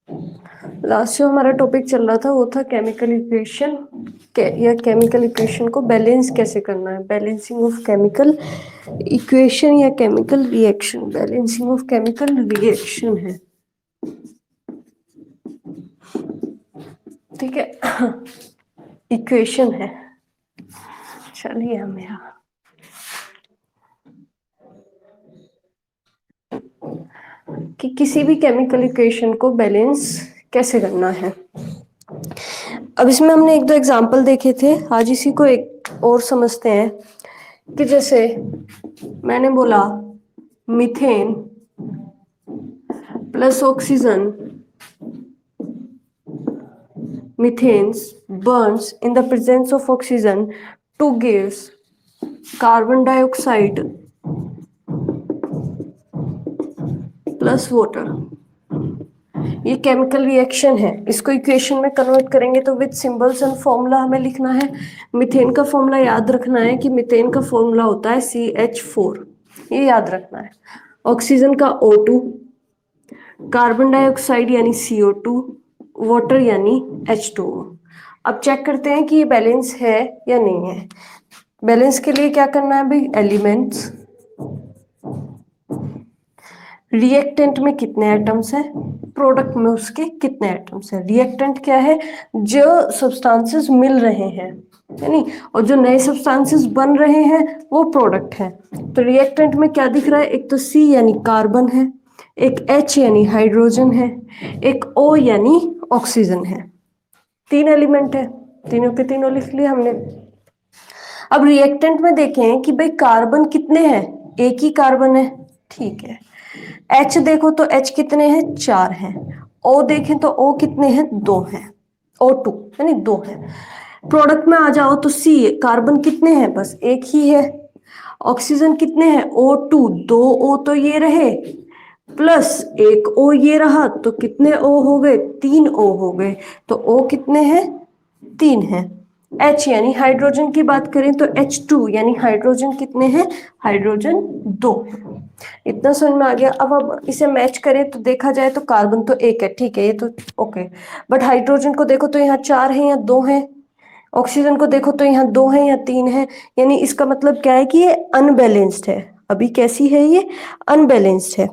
Last जो हमारा topic चल रहा था वो था केमिकल इक्वेशन या केमिकल इक्वेशन को बैलेंस कैसे करना है, बैलेंसिंग ऑफ केमिकल इक्वेशन या chemical reaction, balancing of chemical reaction है, ठीक है। इक्वेशन है, चलिए हम यहाँ कि किसी भी केमिकल इक्वेशन को बैलेंस कैसे करना है। अब इसमें हमने एक दो एग्जांपल देखे थे, आज इसी को एक और समझते हैं कि जैसे मैंने बोला methane plus oxygen, methanes burns in the presence of oxygen to gives carbon dioxide plus water. ये केमिकल रिएक्शन है, इसको इक्वेशन में कन्वर्ट करेंगे तो विद सिंबल्स एंड फॉर्मूला हमें लिखना है। मीथेन का फॉर्मूला याद रखना है कि मीथेन का फॉर्मूला होता है CH4, ये याद रखना है। ऑक्सीजन का O2, कार्बन डाइऑक्साइड यानी CO2, वाटर यानी H2O। अब चेक करते हैं कि ये बैलेंस है या नहीं है। बैलेंस के लिए क्या करना है भाई, एलिमेंट्स, रिएक्टेंट में कितने एटम्स हैं, प्रोडक्ट में उसके कितने एटम्स हैं। रिएक्टेंट क्या है, जो सब्सटेंसेस मिल रहे हैं यानी, और जो नए सब्सटेंसेस बन रहे हैं वो प्रोडक्ट है। तो रिएक्टेंट में क्या दिख रहा है, एक तो C यानी कार्बन है, एक H यानी हाइड्रोजन है, एक O यानी ऑक्सीजन है। तीन एलिमेंट है, तीनों के तीनों लिख लिए हमने। अब रिएक्टेंट में देखें कि भाई कार्बन कितने हैं, एक ही कार्बन है, ठीक है। H देखो तो H कितने हैं, 4 हैं। O देखें तो O कितने हैं, 2 हैं, O2 यानी 2 हैं। प्रोडक्ट में आ जाओ तो C कार्बन कितने हैं, बस एक ही है। ऑक्सीजन कितने हैं, O2, 2 O तो ये रहे प्लस एक O ये रहा, तो कितने O हो गए, 3 O हो गए। तो O कितने हैं, 3 हैं। H यानी हाइड्रोजन की बात करें तो H2 यानी हाइड्रोजन कितने हैं, हाइड्रोजन 2। इतना समझ में आ गया। अब इसे मैच करें तो देखा जाए तो कार्बन तो एक है, ठीक है, ये तो ओके। बट हाइड्रोजन को देखो तो यहाँ 4 है या 2 है, ऑक्सीजन को देखो तो यहाँ 2 है या 3 है, यानी इसका मतलब क्या है कि ये अनबैलेंस्ड है। अभी कैसी है ये, अनबैलेंस्ड है।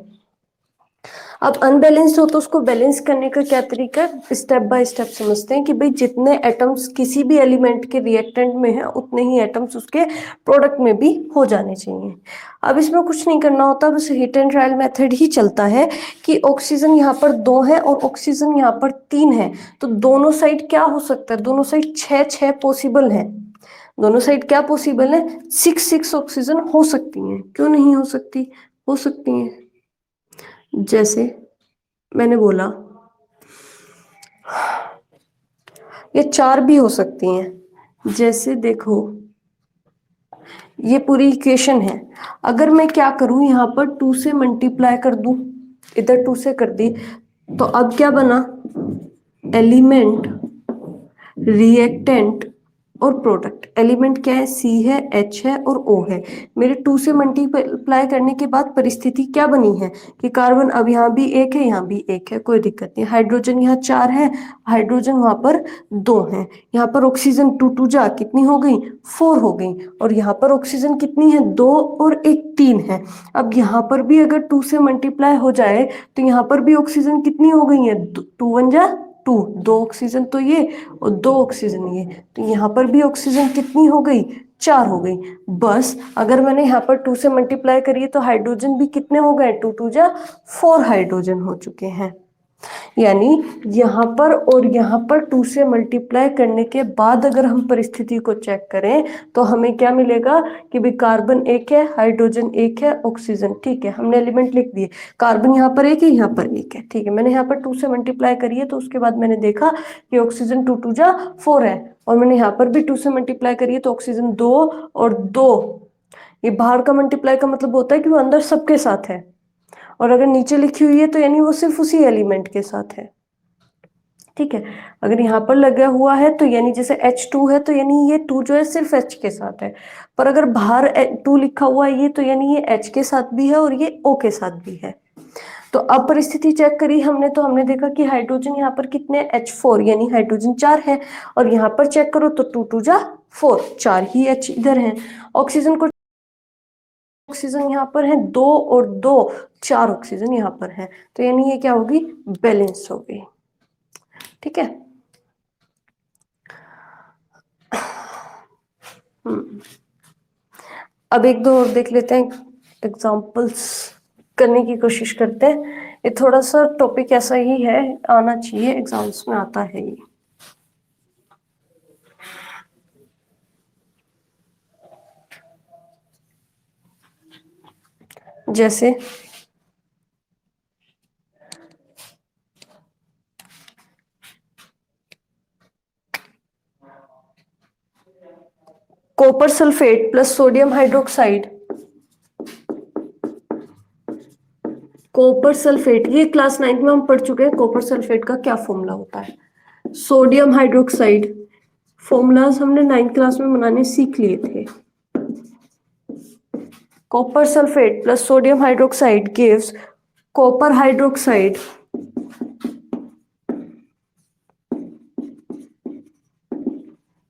अब अनबैलेंस्ड हो तो उसको बैलेंस करने का क्या तरीका है, स्टेप बाय स्टेप समझते हैं कि भाई जितने एटम्स किसी भी एलिमेंट के रिएक्टेंट में है उतने ही एटम्स उसके प्रोडक्ट में भी हो जाने चाहिए। अब इसमें कुछ नहीं करना होता, बस हिट एंड ट्रायल मेथड ही चलता है कि ऑक्सीजन यहाँ पर 2 है और ऑक्सीजन यहाँ पर 3 है, तो दोनों साइड क्या हो सकता है, दोनों साइड 6 पॉसिबल है। दोनों साइड क्या पॉसिबल है, 6 ऑक्सीजन हो सकती हैं, क्यों नहीं हो सकती, हो सकती हैं। जैसे मैंने बोला ये 4 भी हो सकती हैं। जैसे देखो ये पूरी इक्वेशन है, अगर मैं क्या करूं यहाँ पर 2 से मल्टीप्लाई कर दूं, इधर 2 से कर दी, तो अब क्या बना, एलिमेंट, रिएक्टेंट और प्रोडक्ट। एलिमेंट क्या है, C है, H है और O है। मेरे 2 से मल्टीप्लाई करने के बाद परिस्थिति क्या बनी है कि कार्बन अब यहाँ भी एक है, यहाँ भी एक है, कोई दिक्कत नहीं। हाइड्रोजन यहाँ 4 है, हाइड्रोजन वहां पर 2 है। यहाँ पर ऑक्सीजन 2 2 जा कितनी हो गई, 4 हो गई। और यहाँ पर ऑक्सीजन कितनी है, 2 और एक 3 है। अब यहाँ पर भी अगर 2 से मल्टीप्लाई हो जाए तो यहाँ पर भी ऑक्सीजन कितनी हो गई है, 2 1 जा 2, 2 ऑक्सीजन तो ये और 2 ऑक्सीजन ये, तो यहाँ पर भी ऑक्सीजन कितनी हो गई, 4 हो गई। बस अगर मैंने यहाँ पर 2 से मल्टीप्लाई करिए तो हाइड्रोजन भी कितने हो गए, 2 2 जा 4 हाइड्रोजन हो चुके हैं। यानी यहाँ पर और यहाँ पर 2 से मल्टीप्लाई करने के बाद अगर हम परिस्थिति को चेक करें तो हमें क्या मिलेगा कि भाई कार्बन एक है, हाइड्रोजन एक है, ऑक्सीजन, ठीक है, हमने एलिमेंट लिख दिए। कार्बन यहाँ पर एक है, यहाँ पर एक है, ठीक है। मैंने यहाँ पर 2 से मल्टीप्लाई करिए तो उसके बाद मैंने देखा कि ऑक्सीजन 2 2 जा 4 है, और मैंने यहाँ पर भी 2 से मल्टीप्लाई करिए तो ऑक्सीजन 2 और 2, ये बाहर का मल्टीप्लाई का मतलब होता है कि वो अंदर सबके साथ है, और अगर नीचे लिखी हुई है तो यानी वो सिर्फ उसी एलिमेंट के साथ है, ठीक है। अगर यहाँ पर लगा हुआ है तो यानी जैसे H2 है तो यानी ये 2 जो है सिर्फ H के साथ है, पर अगर बाहर 2 लिखा हुआ है ये तो यानी ये H के साथ भी है और ये O के साथ भी है। तो अब परिस्थिति चेक करी हमने, तो हमने देखा कि हाइड्रोजन यहाँ पर कितने H4 यानी हाइड्रोजन 4 है, और यहाँ पर चेक करो तो 2 2 जा 4, 4 ही H इधर है। ऑक्सीजन को, ऑक्सीजन यहाँ पर है 2 और 2, 4 ऑक्सीजन यहाँ पर है, तो यानी ये क्या होगी, बैलेंस होगी। ठीक है। अब एक दो और देख लेते हैं, एग्जाम्पल्स करने की कोशिश करते हैं। ये थोड़ा सा टॉपिक ऐसा ही है, आना चाहिए, एग्जाम्स में आता है ये। जैसे copper sulphate plus sodium hydroxide, copper sulphate, ये क्लास 9 में हम पढ़ चुके हैं कॉपर सल्फेट का क्या फॉर्मूला होता है। सोडियम हाइड्रोक्साइड, फॉर्मूलाज हमने 9th क्लास में बनाने सीख लिए थे। Copper sulphate plus sodium hydroxide gives copper hydroxide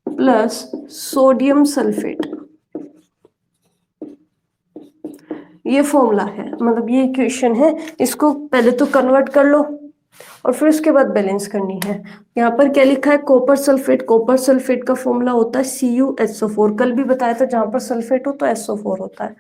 plus sodium sulphate, ये फॉर्मूला है, मतलब ये इक्वेशन है। इसको पहले तो कन्वर्ट कर लो और फिर उसके बाद बैलेंस करनी है। यहाँ पर क्या लिखा है, कॉपर सल्फेट, कॉपर सल्फेट का फॉर्मूला होता है CuSO4, कल भी बताया था, जहां पर सल्फेट हो तो SO4 होता है।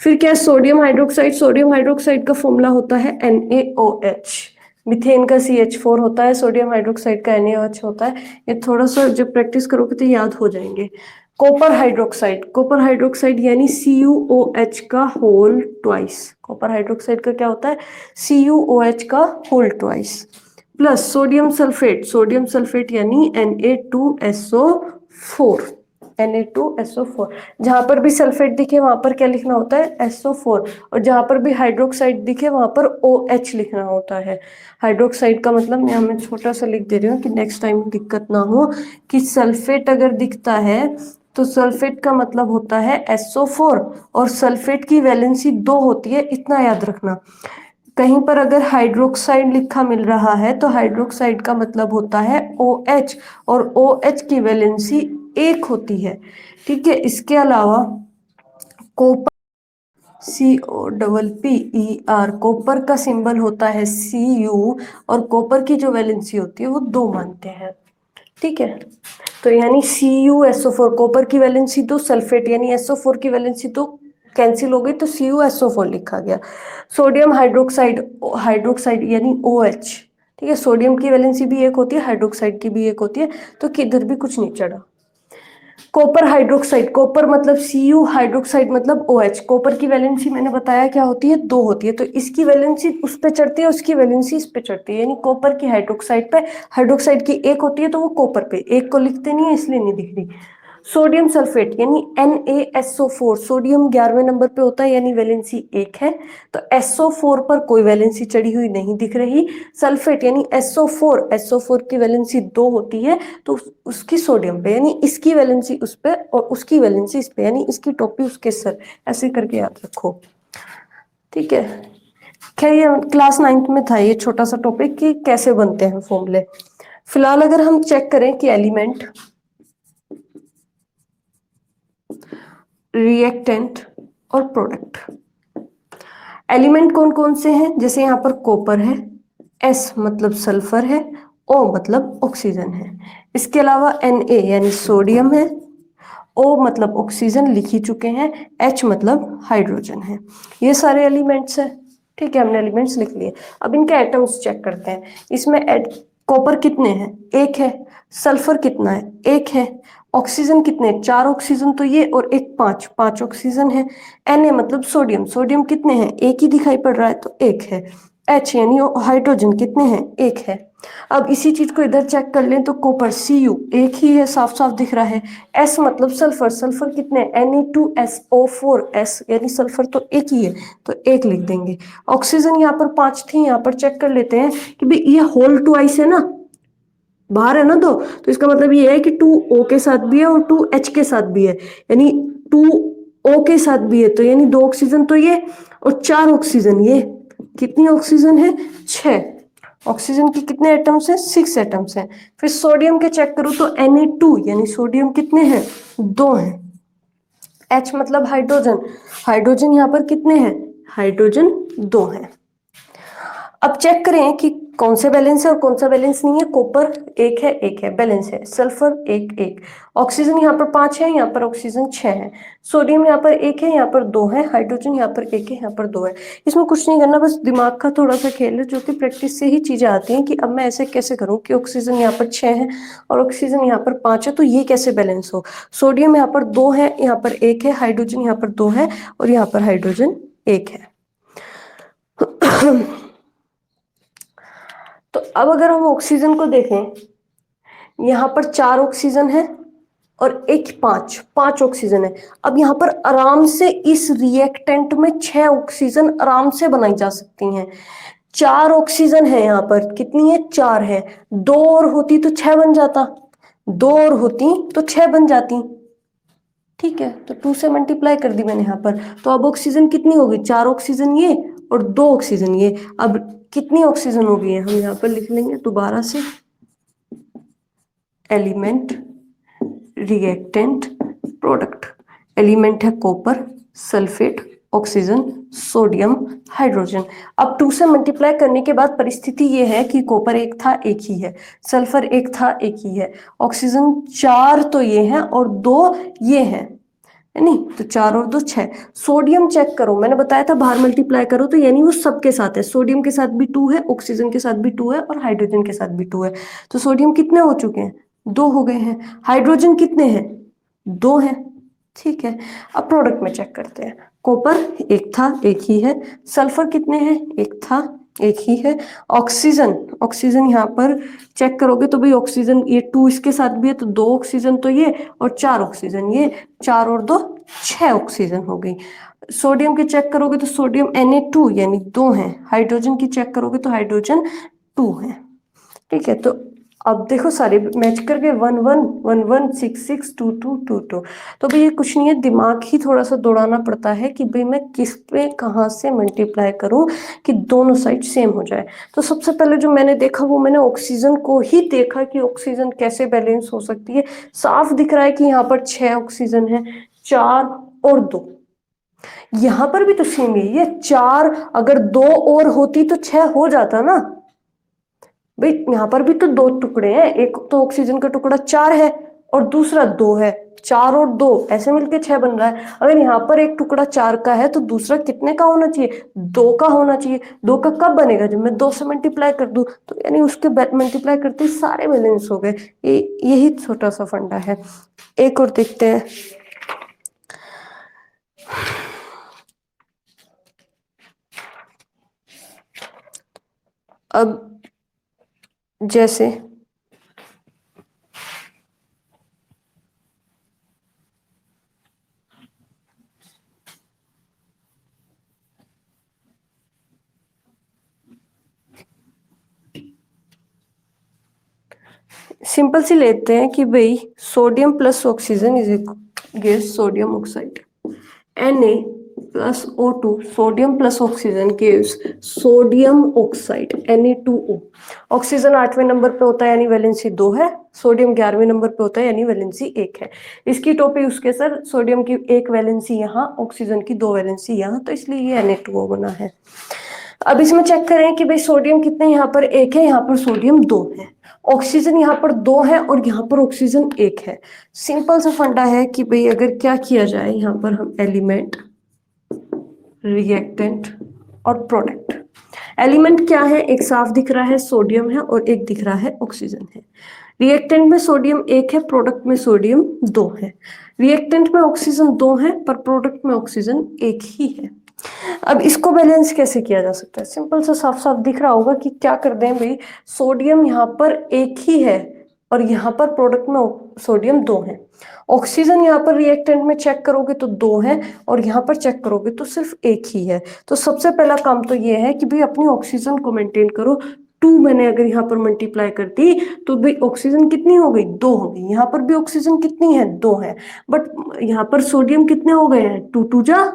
फिर क्या है, सोडियम हाइड्रोक्साइड, सोडियम हाइड्रोक्साइड का फॉर्मूला होता है NaOH, मिथेन का CH4 होता है, सोडियम हाइड्रोक्साइड का NaOH होता है। ये थोड़ा सा जब प्रैक्टिस करोगे तो याद हो जाएंगे। कॉपर हाइड्रोक्साइड, कॉपर हाइड्रोक्साइड यानी CuOH का होल ट्वाइस, कॉपर हाइड्रोक्साइड का क्या होता है, CuOH का whole twice, plus sodium sulphate, sodium sulphate यानी Na2SO4, Na2SO4, जहां पर भी सल्फेट दिखे वहां पर क्या लिखना होता है, SO4, और जहां पर भी हाइड्रोक्साइड दिखे वहां पर OH लिखना होता है। हाइड्रोक्साइड का मतलब मैं हमें छोटा सा लिख दे रही हूँ कि नेक्स्ट टाइम दिक्कत ना हो, कि सल्फेट अगर दिखता है तो सल्फेट का मतलब होता है SO4, और सल्फेट की वैलेंसी 2 होती है, इतना याद रखना। कहीं पर अगर हाइड्रोक्साइड लिखा मिल रहा है तो हाइड्रोक्साइड का मतलब होता है OH, और OH की वैलेंसी 1 होती है। ठीक है। इसके अलावा कॉपर, COPPER, कॉपर का सिंबल होता है Cu, और कॉपर की जो वैलेंसी होती है वो 2 मानते हैं। ठीक है। तो यानी CuSO4, कॉपर की वैलेंसी 2, सल्फेट यानी SO4 की वैलेंसी 2 कैंसिल हो गई तो CuSO4 लिखा गया। सोडियम हाइड्रोक्साइड, हाइड्रोक्साइड यानी OH, ठीक है, सोडियम की वैलेंसी भी 1 होती है, हाइड्रोक्साइड की भी 1 होती है, तो किधर भी कुछ नहीं चढ़ा। कॉपर हाइड्रोक्साइड, कॉपर मतलब Cu, हाइड्रोक्साइड मतलब OH, कॉपर की वैलेंसी मैंने बताया क्या होती है, 2 होती है, तो इसकी वैलेंसी उस पे चढ़ती है, उसकी वैलेंसी इस पे चढ़ती है, यानी कॉपर की हाइड्रोक्साइड पे, हाइड्रोक्साइड की 1 होती है तो वो कॉपर पे, 1 को लिखते नहीं है इसलिए नहीं दिख रही। सोडियम सल्फेट यानी NaSO4, सोडियम 11वें नंबर पे होता है यानी वैलेंसी 1 है, तो SO4 पर कोई वैलेंसी चढ़ी हुई नहीं दिख रही। सल्फेट यानी SO4, SO4 की वैलेंसी 2 होती है तो उसकी सोडियम पे, यानी इसकी वैलेंसी उस पे और उसकी वैलेंसी इस पे, यानी इसकी टोपी उसके सर, ऐसे करके याद रखो। ठीक है। खैर ये क्लास 9th में था ये छोटा सा टॉपिक कि कैसे बनते हैं फॉर्मूले। फिलहाल अगर हम चेक करें कि एलिमेंट, रिएक्टेंट और प्रोडक्ट, एलिमेंट कौन कौन से हैं, जैसे यहाँ पर कॉपर है, S मतलब सल्फर है, O मतलब ऑक्सीजन है, इसके अलावा Na यानी सोडियम है, O मतलब ऑक्सीजन लिख ही चुके हैं, H मतलब हाइड्रोजन है, ये सारे एलिमेंट्स हैं। ठीक है, हमने एलिमेंट्स लिख लिए। अब इनके एटम्स चेक करते हैं। इसमें कॉपर कितने हैं, 1 है, सल्फर कितना है, 1 है, ऑक्सीजन कितने, 4 ऑक्सीजन तो ये, और एक 5 ऑक्सीजन है। Na मतलब सोडियम, सोडियम कितने हैं, 1 ही दिखाई पड़ रहा है तो 1 है। H यानी हाइड्रोजन कितने हैं, 1 है। अब इसी चीज को इधर चेक कर लें तो कॉपर Cu 1 ही है, साफ साफ दिख रहा है। S मतलब सल्फर, सल्फर कितने, Na2SO4, S यानी सल्फर तो 1 ही है तो 1 लिख देंगे। ऑक्सीजन यहाँ पर 5 थी, यहाँ पर चेक कर लेते हैं कि भाई ये होल ट्वाइस है ना, बाहर है ना दो, तो इसका मतलब ये है कि 2O के साथ भी है और 2H के साथ भी है, यानी 2O के साथ भी है, तो यानी 2 ऑक्सीजन तो ये और 4 ऑक्सीजन ये, कितनी ऑक्सीजन है? 6। ऑक्सीजन की कितने एटम्स हैं? 6 एटम्स हैं। फिर सोडियम के चेक करो तो Na2 यानी सोडियम कितने हैं? 2 हैं। H मतलब हाइड्रोजन, हाइड्रोजन यहाँ पर कितने हैं? हाइड्रोजन 2 हैं। अब चेक करें कि कौन से बैलेंस है और कौन सा बैलेंस नहीं है। कॉपर एक है बैलेंस है। सल्फर एक। ऑक्सीजन यहाँ पर 5 है, यहाँ पर ऑक्सीजन 6 है। सोडियम यहाँ पर 1 है, यहाँ पर 2 है। हाइड्रोजन यहाँ पर 1 है, यहाँ पर 2 है। इसमें कुछ नहीं करना, बस दिमाग का थोड़ा सा खेल है, जो कि प्रैक्टिस से ही चीजें आती हैं कि अब मैं ऐसे कैसे करूँ कि ऑक्सीजन यहाँ पर 6 है और ऑक्सीजन यहाँ पर 5 है, तो ये कैसे बैलेंस हो। सोडियम यहाँ पर 2 है, यहाँ पर 1 है। हाइड्रोजन यहाँ पर 2 है और यहाँ पर हाइड्रोजन 1 है। तो अब अगर हम ऑक्सीजन को देखें, यहाँ पर 4 ऑक्सीजन है और एक 5 ऑक्सीजन है। अब यहाँ पर आराम से इस रिएक्टेंट में 6 ऑक्सीजन आराम से बनाई जा सकती हैं। 4 ऑक्सीजन है, यहाँ पर कितनी है? 4 है। 2 और होती तो 6 बन जाता, 2 और होती तो 6 बन जाती। ठीक है, तो 2 से मल्टीप्लाई कर दी मैंने यहाँ पर। तो अब ऑक्सीजन कितनी होगी? 4 ऑक्सीजन ये और 2 ऑक्सीजन ये। अब कितनी ऑक्सीजन हो गई है? हम यहाँ पर लिख लेंगे दोबारा से, एलिमेंट, रिएक्टेंट, प्रोडक्ट। एलिमेंट है copper, sulphate, oxygen, sodium, hydrogen. अब 2 से मल्टीप्लाई करने के बाद परिस्थिति ये है कि कॉपर 1 था, 1 ही है। सल्फर 1 था, 1 ही है। ऑक्सीजन 4 तो ये है और 2 ये है नहीं, तो 4 और 2 6। सोडियम चेक करो, मैंने बताया था बाहर मल्टीप्लाई करो तो यानी वो सबके साथ है। सोडियम के साथ भी 2 है, ऑक्सीजन के साथ भी 2 है और हाइड्रोजन के साथ भी 2 है। तो सोडियम कितने हो चुके हैं? 2 हो गए हैं। हाइड्रोजन कितने हैं? 2 हैं। ठीक है, अब प्रोडक्ट में चेक करते हैं। कॉपर 1 था, 1 ही है। सल्फर कितने हैं? 1 था, 1 ही है। ऑक्सीजन यहाँ पर चेक करोगे तो भाई ऑक्सीजन ये 2 इसके साथ भी है, तो 2 ऑक्सीजन तो ये और 4 ऑक्सीजन ये। 4 और 2 6 ऑक्सीजन हो गई। सोडियम की चेक करोगे तो सोडियम Na2 यानी 2 है। हाइड्रोजन की चेक करोगे तो हाइड्रोजन 2 है। ठीक है, तो अब देखो सारे मैच करके 1 1 1 1 6 6 2 2 2 2। तो भाई ये कुछ नहीं है, दिमाग ही थोड़ा सा दौड़ाना पड़ता है कि भाई मैं किस पे कहाँ से मल्टीप्लाई करूं कि दोनों साइड सेम हो जाए। तो सबसे पहले जो मैंने देखा वो मैंने ऑक्सीजन को ही देखा कि ऑक्सीजन कैसे बैलेंस हो सकती है। साफ दिख रहा है कि यहाँ पर 6 ऑक्सीजन है, 4 और 2। यहाँ पर भी तो सेम है, ये 4 अगर 2 और होती तो 6 हो जाता ना भाई। यहाँ पर भी तो 2 टुकड़े हैं, एक तो ऑक्सीजन का टुकड़ा 4 है और दूसरा 2 है। 4 और 2 ऐसे मिलके 6 बन रहा है। अगर यहाँ पर एक टुकड़ा 4 का है तो दूसरा कितने का होना चाहिए? 2 का होना चाहिए। 2 का कब बनेगा? जब मैं 2 से मल्टीप्लाई कर दूं, तो यानी उसके मल्टीप्लाई करते ही सारे बैलेंस हो गए। यही छोटा सा फंडा है। एक और देखते हैं। अब जैसे सिंपल सी लेते हैं कि भाई sodium plus oxygen is gives sodium oxide. Na plus O2, sodium plus oxygen gives sodium oxide Na2O। Oxygen 8वें नंबर पे होता है यानी वैलेंसी 2 है। सोडियम 11वें नंबर पे होता है यानी वैलेंसी 1 है। इसकी टोपी उसके सर, सोडियम की 1 वैलेंसी यहाँ, ऑक्सीजन की 2 वैलेंसी यहाँ, तो इसलिए ये Na2O बना है। अब इसमें चेक करें कि भाई सोडियम कितने, यहाँ पर 1 है, यहाँ पर सोडियम 2 है। ऑक्सीजन यहाँ पर 2 है और यहाँ पर ऑक्सीजन 1 है। सिंपल सा फंडा है कि भाई अगर क्या किया जाए, यहाँ पर हम एलिमेंट, रिएक्टेंट और प्रोडक्ट। एलिमेंट क्या है? एक साफ दिख रहा है सोडियम है और एक दिख रहा है ऑक्सीजन है। रिएक्टेंट में सोडियम 1 है, प्रोडक्ट में सोडियम 2 है। रिएक्टेंट में ऑक्सीजन 2 है पर प्रोडक्ट में ऑक्सीजन 1 ही है। अब इसको बैलेंस कैसे किया जा सकता है? सिंपल सा साफ साफ दिख रहा होगा कि क्या कर दें भाई, सोडियम यहाँ पर 1 ही है और यहाँ पर प्रोडक्ट में सोडियम 2 है। ऑक्सीजन यहाँ पर रिएक्टेंट में चेक करोगे तो 2 है और यहाँ पर चेक करोगे तो सिर्फ 1 ही है। तो सबसे पहला काम तो ये है कि भाई अपनी ऑक्सीजन को मेंटेन करो। 2 मैंने अगर यहाँ पर मल्टीप्लाई कर दी तो भाई ऑक्सीजन कितनी हो गई? 2 हो गई। यहाँ पर भी ऑक्सीजन कितनी है? 2 है। बट यहाँ पर सोडियम कितने हो गए हैं? 2 2 जा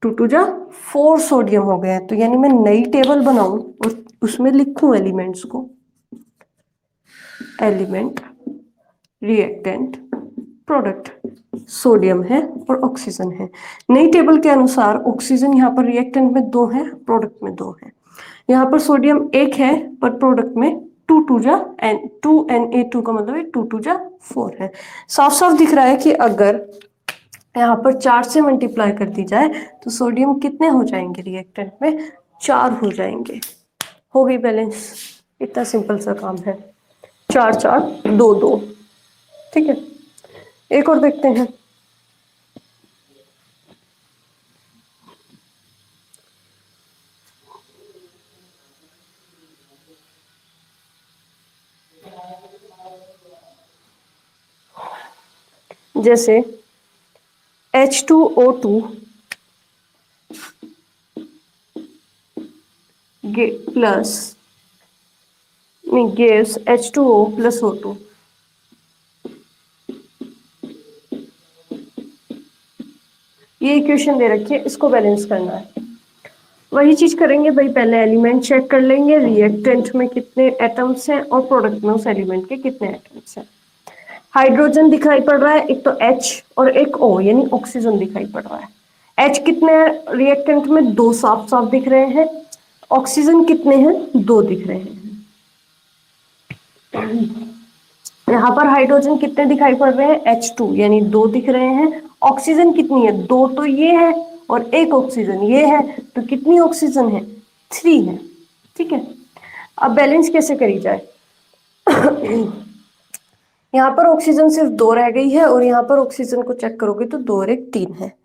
2 टू जा 4 सोडियम हो गए हैं। तो यानी मैं नई टेबल बनाऊं और उसमें लिखूं एलिमेंट्स को, एलिमेंट, रिएक्टेंट, प्रोडक्ट, सोडियम है और ऑक्सीजन है। नई टेबल के अनुसार ऑक्सीजन यहाँ पर रिएक्टेंट में 2 है, प्रोडक्ट में 2 है। यहाँ पर सोडियम 1 है पर प्रोडक्ट में 2 टू जा एन 2Na2 का मतलब है 2 टू जा 4 है। साफ साफ दिख रहा है कि अगर यहाँ पर 4 से मल्टीप्लाई कर दी जाए तो सोडियम कितने हो जाएंगे रिएक्टेंट में, 4 हो जाएंगे। हो गई बैलेंस। इतना सिंपल सा काम है। 4 4 2 2। ठीक है, एक और देखते हैं। जैसे H2O2 plus gives H2O plus O2। ये इक्वेशन दे रखी है, इसको बैलेंस करना है। वही चीज करेंगे भाई, पहले एलिमेंट चेक कर लेंगे, रिएक्टेंट में कितने एटम्स हैं और प्रोडक्ट में उस एलिमेंट के कितने एटम्स हैं। हाइड्रोजन दिखाई पड़ रहा है, एक तो H और एक O यानी ऑक्सीजन दिखाई पड़ रहा है। H कितने रिएक्टेंट में, 2 साफ साफ दिख रहे हैं। ऑक्सीजन कितने हैं, 2 दिख रहे हैं। यहाँ पर हाइड्रोजन कितने दिखाई पड़ रहे हैं, H2 यानी 2 दिख रहे हैं। ऑक्सीजन कितनी है, 2 तो ये है और एक ऑक्सीजन ये है, तो कितनी ऑक्सीजन है, 3 है। ठीक है, अब बैलेंस कैसे करी जाए। यहाँ पर ऑक्सीजन सिर्फ 2 रह गई है और यहाँ पर ऑक्सीजन को चेक करोगे तो 2 और 1 3 है।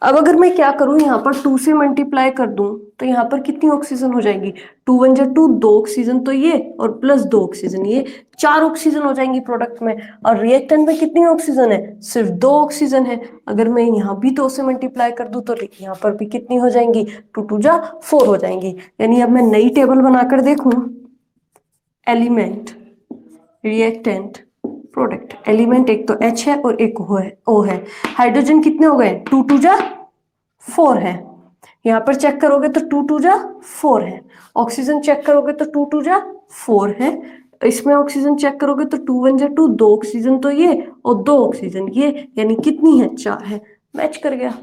अब अगर मैं क्या करूं, यहाँ पर 2 से मल्टीप्लाई कर दूं तो यहाँ पर कितनी ऑक्सीजन हो जाएगी, 2 1 जा 2, 2 ऑक्सीजन तो ये और प्लस 2 ऑक्सीजन ये, 4 ऑक्सीजन हो जाएंगी प्रोडक्ट में। और रिएक्टेंट में कितनी ऑक्सीजन है, सिर्फ 2 ऑक्सीजन है। अगर मैं यहाँ भी 2 से मल्टीप्लाई कर दूं तो यहाँ पर भी कितनी हो जाएंगी, 2 2 जा 4 हो जाएंगी। यानी अब मैं नई टेबल बनाकर देखूं, एलिमेंट, रिएक्टेंट, प्रोडक्ट। एलिमेंट एक तो H है और एक O है। हाइड्रोजन कितने हो गए, 2 2 जा 4 है। यहाँ पर चेक करोगे तो 2 2 जा 4 है। ऑक्सीजन चेक करोगे तो 2 2 जा 4 है। इसमें ऑक्सीजन चेक करोगे तो 2 1 जा 2, 2 ऑक्सीजन तो ये और 2 ऑक्सीजन ये, यानी कितनी है, 4 है। मैच कर गया।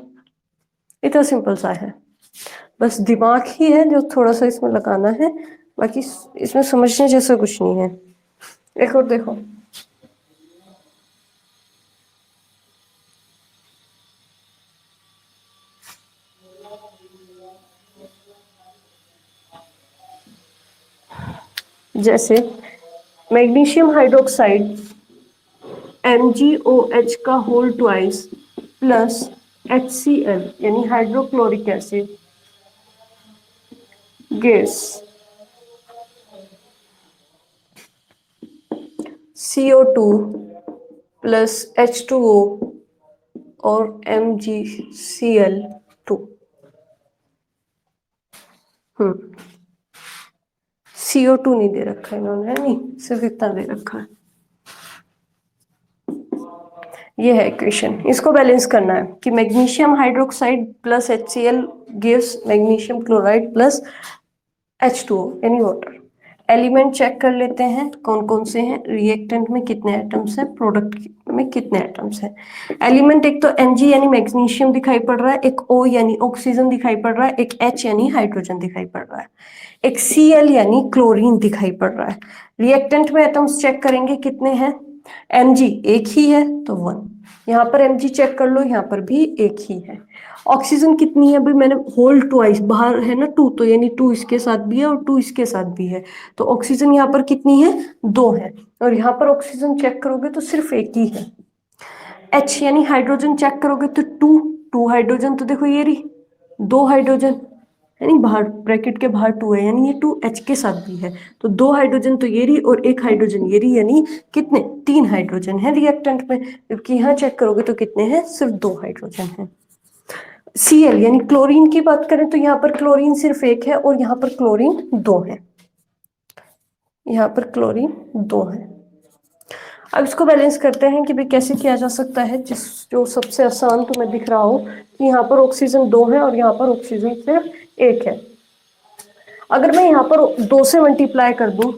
इतना सिंपल सा है, बस दिमाग ही है जो थोड़ा सा इसमें लगाना है, बाकी इसमें समझने जैसा कुछ नहीं है। एक और देखो, जैसे मैग्नीशियम हाइड्रोक्साइड MgOH का होल ट्वाइस प्लस HCl यानी hydrochloric acid gas CO2 plus H2O और MgCl2। CO2 नहीं दे रखा है इन्होंने, नहीं सिर्फ इतना दे रखा है। ये है इक्वेशन, इसको बैलेंस करना है कि magnesium hydroxide plus HCl gives magnesium chloride plus H2O यानी वाटर। एलिमेंट चेक कर लेते हैं कौन कौन से हैं, रिएक्टेंट में कितने एटम्स हैं, प्रोडक्ट में कितने एटम्स हैं। एलिमेंट एक तो Mg यानी मैग्नीशियम दिखाई पड़ रहा है, एक O यानी ऑक्सीजन दिखाई पड़ रहा है, एक H यानी हाइड्रोजन दिखाई पड़ रहा है, एक Cl यानी क्लोरीन दिखाई पड़ रहा है। रिएक्टेंट में एटम्स चेक करेंगे कितने हैं, Mg एक ही है तो 1, यहाँ पर Mg चेक कर लो, यहाँ पर भी एक ही है। ऑक्सीजन कितनी है, अभी मैंने होल ट्वाइस, बाहर है ना 2 तो यानी 2 इसके साथ भी है और 2 इसके साथ भी है, तो ऑक्सीजन यहाँ पर कितनी है, 2 है। और यहाँ पर ऑक्सीजन चेक करोगे तो सिर्फ एक ही है। H यानी हाइड्रोजन चेक करोगे तो 2 हाइड्रोजन तो देखो ये रही, 2 हाइड्रोजन यानी बाहर ब्रैकेट के बाहर 2 है, यानी ये 2 H के साथ भी है, तो 2 हाइड्रोजन तो ये रही और एक हाइड्रोजन ये रही, यानी कितने, 3 हाइड्रोजन है रिएक्टेंट में। जबकि यहाँ चेक करोगे तो कितने हैं, सिर्फ 2 हाइड्रोजन है। Cl यानी क्लोरीन की बात करें तो यहाँ पर क्लोरीन सिर्फ एक है और यहाँ पर क्लोरीन 2 है, यहाँ पर क्लोरीन 2 है। अब इसको बैलेंस करते हैं कि भाई कैसे किया जा सकता है, जो सबसे आसान तुम्हें दिख रहा हो कि यहाँ पर ऑक्सीजन 2 है और यहाँ पर ऑक्सीजन सिर्फ 1 है। अगर मैं यहाँ पर 2 से मल्टीप्लाई कर दूं,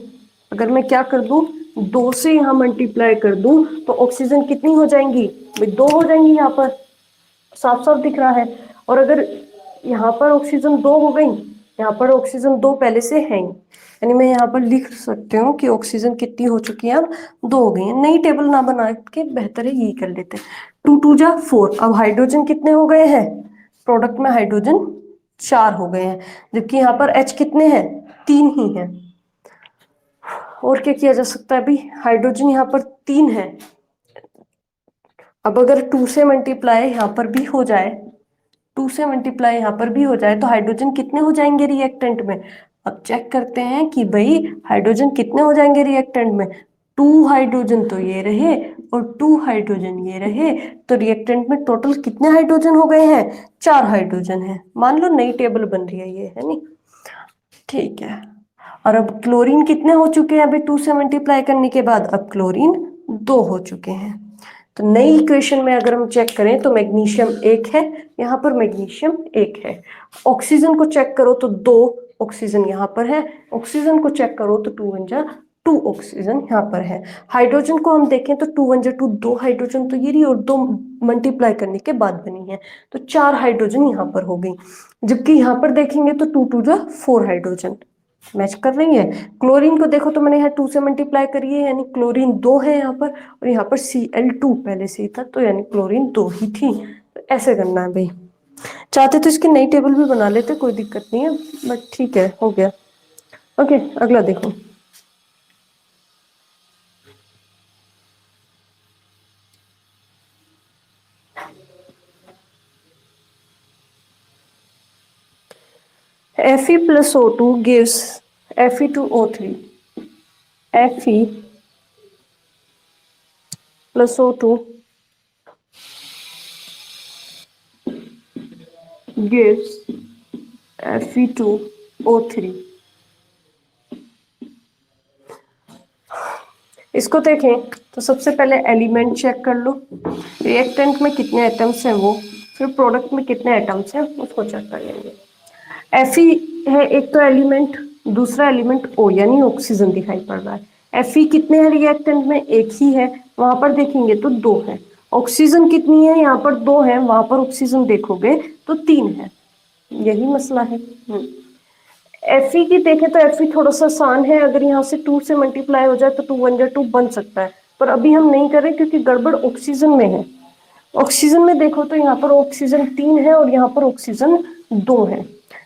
अगर मैं क्या कर दूं, 2 से यहाँ मल्टीप्लाई कर दूं तो ऑक्सीजन कितनी हो जाएंगी भाई, 2 हो जाएंगी, यहाँ पर साफ साफ दिख रहा है। और अगर यहाँ पर ऑक्सीजन 2 हो गई, यहाँ पर ऑक्सीजन 2 पहले से है ही, यानी मैं यहाँ पर लिख सकती हूँ कि ऑक्सीजन कितनी हो चुकी है, अब 2 हो गई है। नई टेबल ना बना के बेहतर है यही कर लेते हैं। 2 2 जा 4। अब हाइड्रोजन कितने हो गए हैं, प्रोडक्ट में हाइड्रोजन 4 हो गए हैं, जबकि यहाँ पर H कितने हैं, 3 ही हैं। और क्या किया जा सकता है भाई, हाइड्रोजन यहाँ पर 3 है। अब अगर 2 से मल्टीप्लाई यहाँ पर भी हो जाए, 2 से मल्टीप्लाई यहाँ पर भी हो जाए तो हाइड्रोजन कितने हो जाएंगे रिएक्टेंट में। अब चेक करते हैं कि भाई हाइड्रोजन कितने हो जाएंगे रिएक्टेंट में। 2 हाइड्रोजन तो ये रहे और 2 हाइड्रोजन ये रहे, तो रिएक्टेंट में टोटल कितने हाइड्रोजन हो गए हैं, 4 हाइड्रोजन है। मान लो नई टेबल बन रही है ये, है नहीं, ठीक है। और अब क्लोरीन कितने हो चुके हैं अभी 2 से मल्टीप्लाई करने के बाद, अब क्लोरीन 2 हो चुके हैं। तो नई इक्वेशन में अगर हम चेक करें तो मैग्नीशियम 1 है, यहाँ पर मैग्नीशियम 1 है। ऑक्सीजन को चेक करो तो 2 ऑक्सीजन यहाँ पर है, ऑक्सीजन को चेक करो तो 2 1 जा 2 ऑक्सीजन यहाँ पर है। हाइड्रोजन को हम देखें तो 2 1 जा 2, 2 हाइड्रोजन तो ये रही और 2 मल्टीप्लाई करने के बाद बनी है, तो 4 हाइड्रोजन यहाँ पर हो गई। जबकि यहाँ पर देखेंगे तो 2 2 जा 4 हाइड्रोजन मैच कर रही है। क्लोरीन को देखो तो मैंने यहाँ 2 से मल्टीप्लाई करी है, यानी क्लोरीन 2 है यहाँ पर, और यहाँ पर Cl2 पहले से ही था, तो यानी क्लोरीन 2 ही थी। तो ऐसे करना है भाई। चाहते तो इसकी नई टेबल भी बना लेते, कोई दिक्कत नहीं है, बट ठीक है, हो गया। ओके, अगला देखो। Fe plus O2 gives Fe2O3. Fe plus O2 gives Fe2O3। इसको देखें तो सबसे पहले एलिमेंट चेक कर लो, रिएक्टेंट में कितने एटम्स हैं वो, फिर प्रोडक्ट में कितने एटम्स हैं उसको चेक कर लेंगे। Fe है एक तो एलिमेंट, दूसरा एलिमेंट O यानी ऑक्सीजन दिखाई पड़ रहा है। Fe कितने हैं रिएक्टेंट में, एक ही है, वहां पर देखेंगे तो 2 है। ऑक्सीजन कितनी है, यहाँ पर 2 है, वहां पर ऑक्सीजन देखोगे तो 3 है, यही मसला है। Fe की देखें तो Fe थोड़ा सा आसान है, अगर यहाँ से 2 से मल्टीप्लाई हो जाए तो 2 1 जा 2 बन सकता है, पर अभी हम नहीं करें क्योंकि गड़बड़ ऑक्सीजन में है। ऑक्सीजन में देखो तो यहाँ पर ऑक्सीजन 3 है और यहाँ पर ऑक्सीजन 2 है।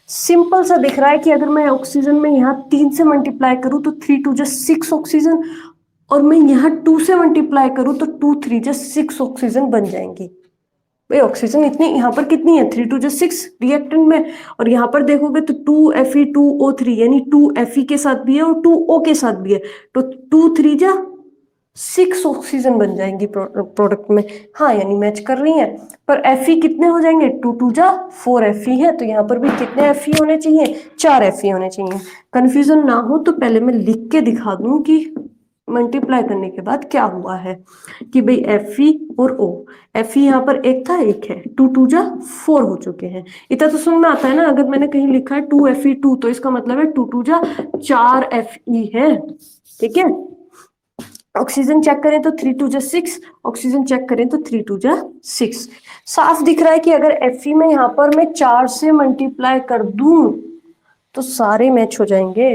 सिंपल सा दिख रहा है कि अगर मैं ऑक्सीजन में यहाँ 3 से मल्टीप्लाई करूँ तो 3 2 जा 6 ऑक्सीजन, और मैं यहाँ 2 से मल्टीप्लाई करूँ तो 2 3 जा 6 ऑक्सीजन बन जाएंगी। भाई ऑक्सीजन इतनी यहाँ पर कितनी है, 3 2 जा 6 रिएक्टेंट में, और यहाँ पर देखोगे तो 2Fe2O3 यानी 2Fe के साथ भी है और 2O के साथ भी है, तो 2 3 जा 6 ऑक्सीजन बन जाएंगी प्रोडक्ट में। हाँ यानी मैच कर रही है, पर Fe कितने हो जाएंगे, 2 2 जा 4 Fe है, तो यहाँ पर भी कितने Fe होने चाहिए, 4 Fe होने चाहिए। कंफ्यूजन ना हो तो पहले मैं लिख के दिखा दूं कि मल्टीप्लाई करने के बाद क्या हुआ है, कि भाई Fe और O, Fe यहाँ पर एक था, एक है, 2 2 जा 4 हो चुके हैं। इतना तो समझ में आता है ना, अगर मैंने कहीं लिखा है 2Fe2 तो इसका मतलब है 2 2 जा 4 Fe है, ठीक है। ऑक्सीजन चेक करें तो 3 2 जा 6, ऑक्सीजन चेक करें तो 3 2 जा 6। साफ दिख रहा है कि अगर Fe में यहाँ पर मैं 4 से मल्टीप्लाई कर दूं तो सारे मैच हो जाएंगे।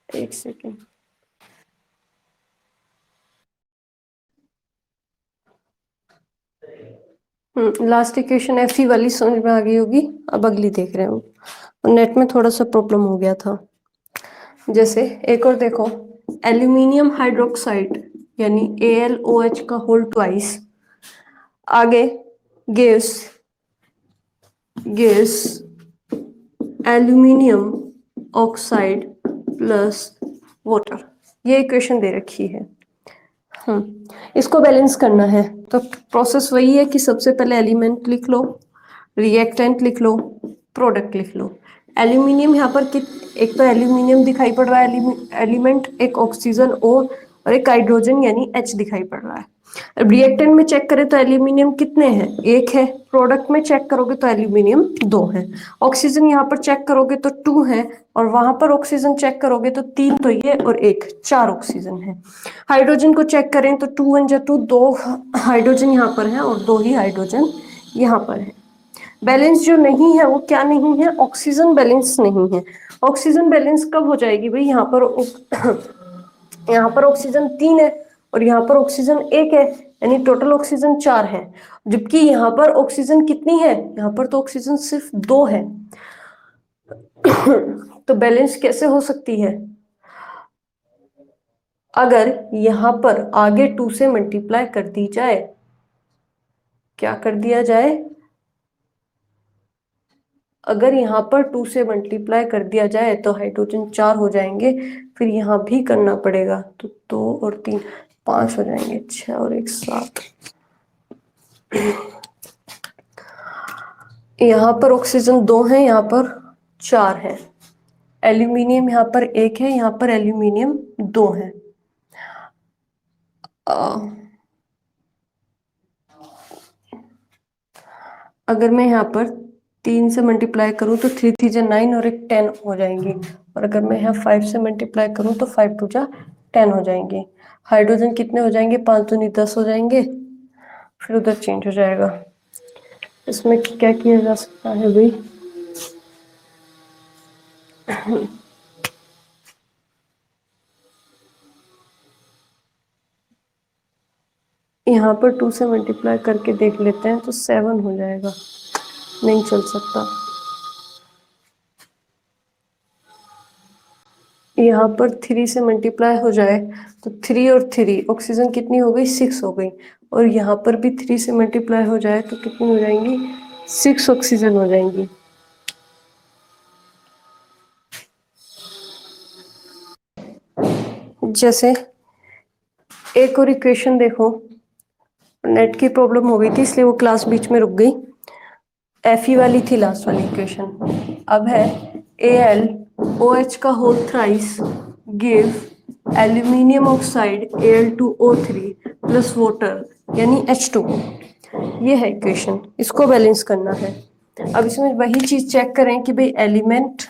एक सेकेंड, लास्ट इक्वेशन Fe वाली समझ में आ गई होगी। अब अगली देख रहे हो, नेट में थोड़ा सा प्रॉब्लम हो गया था। जैसे एक और देखो, एल्यूमिनियम हाइड्रोक्साइड यानी AlOH का होल ट्वाइस, आगे gives aluminium oxide plus water, ये इक्वेशन दे रखी है। इसको बैलेंस करना है तो प्रोसेस वही है कि सबसे पहले एलिमेंट लिख लो, रिएक्टेंट लिख लो, प्रोडक्ट लिख लो। एल्यूमिनियम यहाँ पर एक तो एल्यूमिनियम दिखाई पड़ रहा है एलिमेंट, एक ऑक्सीजन और और एक हाइड्रोजन यानी H दिखाई पड़ रहा है। अब रिएक्टेंट में चेक करें तो एल्यूमिनियम कितने हैं, एक है। प्रोडक्ट में चेक करोगे तो एल्यूमिनियम दो है। ऑक्सीजन यहाँ पर चेक करोगे तो टू है, और वहां पर ऑक्सीजन चेक करोगे तो तीन, तो ये और एक, चार ऑक्सीजन है। हाइड्रोजन को चेक करें तो 2 1 जा 2, दो हाइड्रोजन यहाँ पर है और दो ही हाइड्रोजन यहाँ पर है। बैलेंस जो नहीं है वो क्या नहीं है, ऑक्सीजन बैलेंस नहीं है। ऑक्सीजन बैलेंस कब हो जाएगी भाई, यहाँ पर यहाँ पर ऑक्सीजन 3 है और यहाँ पर ऑक्सीजन 1 है, यानी टोटल ऑक्सीजन 4 है। जबकि यहाँ पर ऑक्सीजन कितनी है, यहाँ पर तो ऑक्सीजन सिर्फ 2 है। तो बैलेंस कैसे हो सकती है, अगर यहाँ पर आगे 2 से मल्टीप्लाई कर दी जाए, क्या कर दिया जाए, अगर यहाँ पर 2 से मल्टीप्लाई कर दिया जाए तो हाइड्रोजन 4 हो जाएंगे, फिर यहाँ भी करना पड़ेगा तो 2 और 3 5 हो जाएंगे, 6 और 1 7। यहाँ पर ऑक्सीजन 2 है, यहाँ पर 4 है। एल्यूमिनियम यहाँ पर 1 है, यहाँ पर एल्यूमिनियम 2 है। अगर मैं यहाँ पर 3 से मल्टीप्लाई करूँ तो 3 3 जा 9 और एक 10 हो जाएंगे, और अगर मैं यहाँ 5 से मल्टीप्लाई करूँ तो 5 2 जा 10 हो जाएंगे। हाइड्रोजन कितने हो जाएंगे, 5 दूनी 10 हो जाएंगे, फिर उधर चेंज हो जाएगा। इसमें क्या किया जा सकता है भाई, यहाँ पर 2 से मल्टीप्लाई करके देख लेते हैं तो 7 हो जाएगा, नहीं चल सकता। यहाँ पर 3 से मल्टीप्लाई हो जाए तो 3 और 3 ऑक्सीजन कितनी हो गई, 6 हो गई, और यहाँ पर भी 3 से मल्टीप्लाई हो जाए तो कितनी हो जाएंगी, 6 ऑक्सीजन हो जाएंगी। जैसे एक और इक्वेशन देखो, नेट की प्रॉब्लम हो गई थी इसलिए वो क्लास बीच में रुक गई। Fe वाली थी लास्ट वाली इक्वेशन। अब है AlOH का whole thrice give aluminium oxide Al2O3 plus water यानी H2। ये है इक्वेशन, इसको बैलेंस करना है। अब इसमें वही चीज चेक करें कि भाई एलिमेंट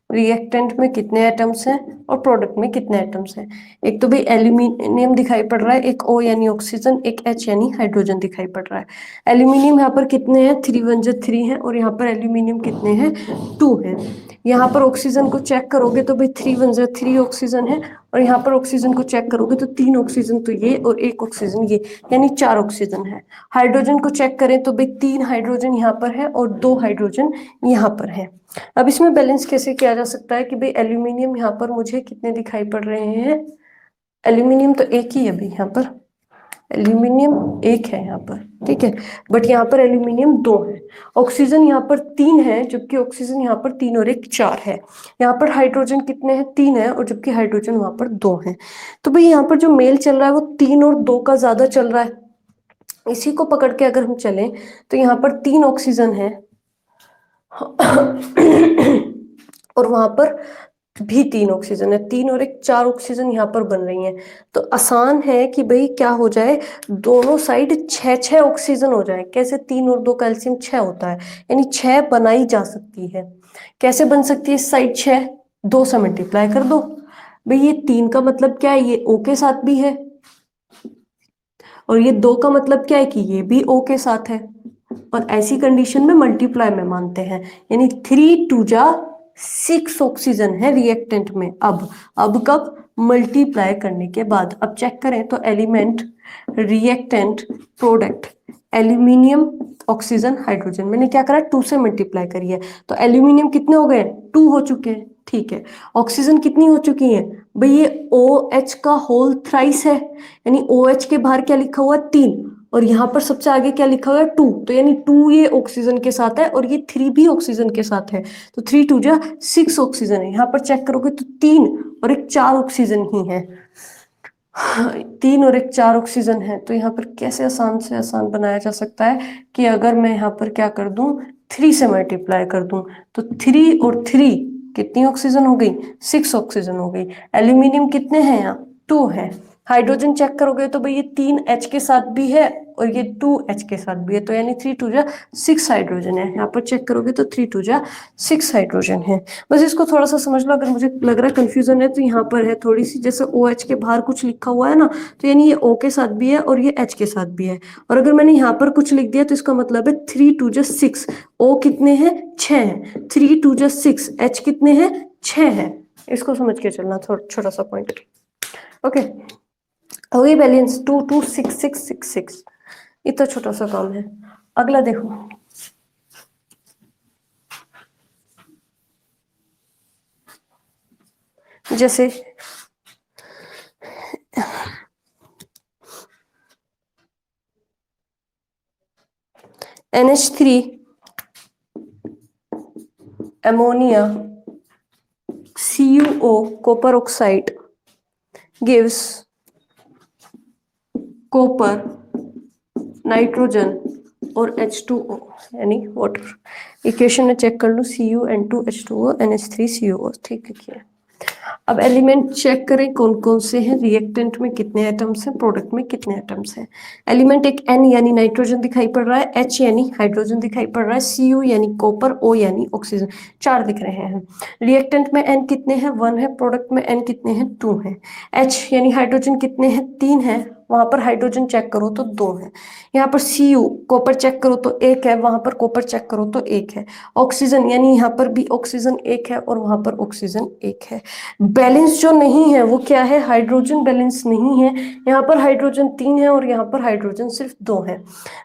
रिएक्टेंट में कितने एटम्स हैं और प्रोडक्ट में कितने एटम्स हैं। एक तो भाई एल्यूमिनियम दिखाई पड़ रहा है, एक O यानी ऑक्सीजन, एक H यानी हाइड्रोजन दिखाई पड़ रहा है। एल्यूमिनियम यहाँ पर कितने हैं, 3 1 जा 3 है, और यहाँ पर एल्यूमिनियम कितने हैं, 2 है। यहाँ पर ऑक्सीजन को चेक करोगे तो भाई 3 1 जा 3 ऑक्सीजन है, और यहाँ पर ऑक्सीजन को चेक करोगे तो 3 ऑक्सीजन तो ये और 1 ऑक्सीजन ये, यानी 4 ऑक्सीजन है। हाइड्रोजन को चेक करें तो भाई 3 हाइड्रोजन यहाँ पर है और 2 हाइड्रोजन यहाँ पर है। अब इसमें बैलेंस कैसे किया जा सकता है कि भाई एल्यूमिनियम यहाँ पर मुझे कितने दिखाई पड़ रहे हैं, एल्यूमिनियम तो एक ही है भाई, यहाँ पर एल्यूमिनियम एक है यहाँ पर, ठीक है, बट यहाँ पर एल्यूमिनियम 2 है। ऑक्सीजन यहाँ पर 3 है, जबकि ऑक्सीजन यहाँ पर 3 और 1 4 है। यहाँ पर हाइड्रोजन कितने हैं, 3 है, और जबकि हाइड्रोजन वहां पर 2 है। तो भाई यहाँ पर जो मेल चल रहा है वो 3 और 2 का ज्यादा चल रहा है। इसी को पकड़ के अगर हम चलें तो यहाँ पर 3 ऑक्सीजन है और वहां पर भी 3 ऑक्सीजन है, 3 और 1 4 ऑक्सीजन यहाँ पर बन रही हैं। तो आसान है कि भाई क्या हो जाए, दोनों साइड 6 6 ऑक्सीजन हो जाए। कैसे, 3 और 2 कैल्शियम 6 होता है, यानी 6 बनाई जा सकती है। कैसे बन सकती है इस साइड 6, 2 से मल्टीप्लाई कर दो। भाई ये 3 का मतलब क्या है, ये O के साथ भी है, और ये 2 का मतलब क्या है कि ये भी O के साथ है, और ऐसी कंडीशन में मल्टीप्लाई में मानते हैं, यानी 3 2 जा 6 ऑक्सीजन है रिएक्टेंट में। अब कब, मल्टीप्लाई करने के बाद। अब चेक करें तो element reactant product aluminium oxygen hydrogen, मैंने क्या करा, 2 से मल्टीप्लाई करी है, तो एल्यूमिनियम कितने हो गए, 2 हो चुके हैं, ठीक है। ऑक्सीजन कितनी हो चुकी है भाई, ये OH का होल थ्राइस है, यानी OH के बाहर क्या लिखा हुआ है, 3, और यहाँ पर सबसे आगे क्या लिखा हुआ है, 2, तो यानी 2 ये ऑक्सीजन के साथ है और ये 3 भी ऑक्सीजन के साथ है, तो 3 2 जा 6 ऑक्सीजन है। यहाँ पर चेक करोगे तो 3 और 1 4 ऑक्सीजन ही है, 3 और 1 4 ऑक्सीजन है। तो यहाँ पर कैसे आसान से आसान बनाया जा सकता है कि अगर मैं यहाँ पर क्या कर दूं, 3 से मल्टीप्लाई कर दूं, तो 3 और 3 कितनी ऑक्सीजन हो गई, 6 ऑक्सीजन हो गई। एल्यूमिनियम कितने हैं यहाँ, 2 है, हाइड्रोजन चेक करोगे तो भाई ये 3H के साथ भी है और ये 2H के साथ भी है, तो यानी 3 2 जा 6 हाइड्रोजन है। यहाँ पर चेक करोगे तो 3 2 जा 6 हाइड्रोजन है। बस इसको थोड़ा सा समझ लो, अगर मुझे लग रहा है कंफ्यूजन है तो यहाँ पर है थोड़ी सी, जैसे OH के बाहर कुछ लिखा हुआ है ना, तो यानी ये O के साथ भी है और ये H के साथ भी है। और अगर मैंने यहाँ पर कुछ लिख दिया तो इसका मतलब है 3 2 जा 6, O कितने हैं 6 है, 3 2 जा 6, H कितने हैं 6 है। इसको समझ के चलना, थोड़ा छोटा सा पॉइंट। ओके, हो गई बैलेंस 2 2 6 6 6 6, इतना छोटा सा काम है। अगला देखो, जैसे NH3 ammonia CuO copper oxide gives copper nitrogen और H2O यानी वाटर। इक्वेशन में चेक कर लो, CuN2H2O NH3CuO, ठीक है। अब एलिमेंट चेक करें कौन कौन से हैं, रिएक्टेंट में कितने एटम्स हैं, प्रोडक्ट में कितने एटम्स हैं। एलिमेंट एक N यानी नाइट्रोजन दिखाई पड़ रहा है, H यानी हाइड्रोजन दिखाई पड़ रहा है, Cu यानी कॉपर, O यानी ऑक्सीजन, 4 दिख रहे हैं। रिएक्टेंट में N कितने हैं 1 है, प्रोडक्ट में N कितने हैं 2 हैं। H यानी हाइड्रोजन कितने हैं 3 है, वहां पर हाइड्रोजन चेक करो तो 2 है। यहाँ पर Cu कॉपर चेक करो तो 1 है, वहां पर कॉपर चेक करो तो 1 है। ऑक्सीजन यानी यहाँ पर भी ऑक्सीजन 1 है और वहां पर ऑक्सीजन 1 है। बैलेंस जो नहीं है वो क्या है, हाइड्रोजन बैलेंस नहीं है। यहाँ पर हाइड्रोजन 3 है और यहाँ पर हाइड्रोजन सिर्फ 2 है।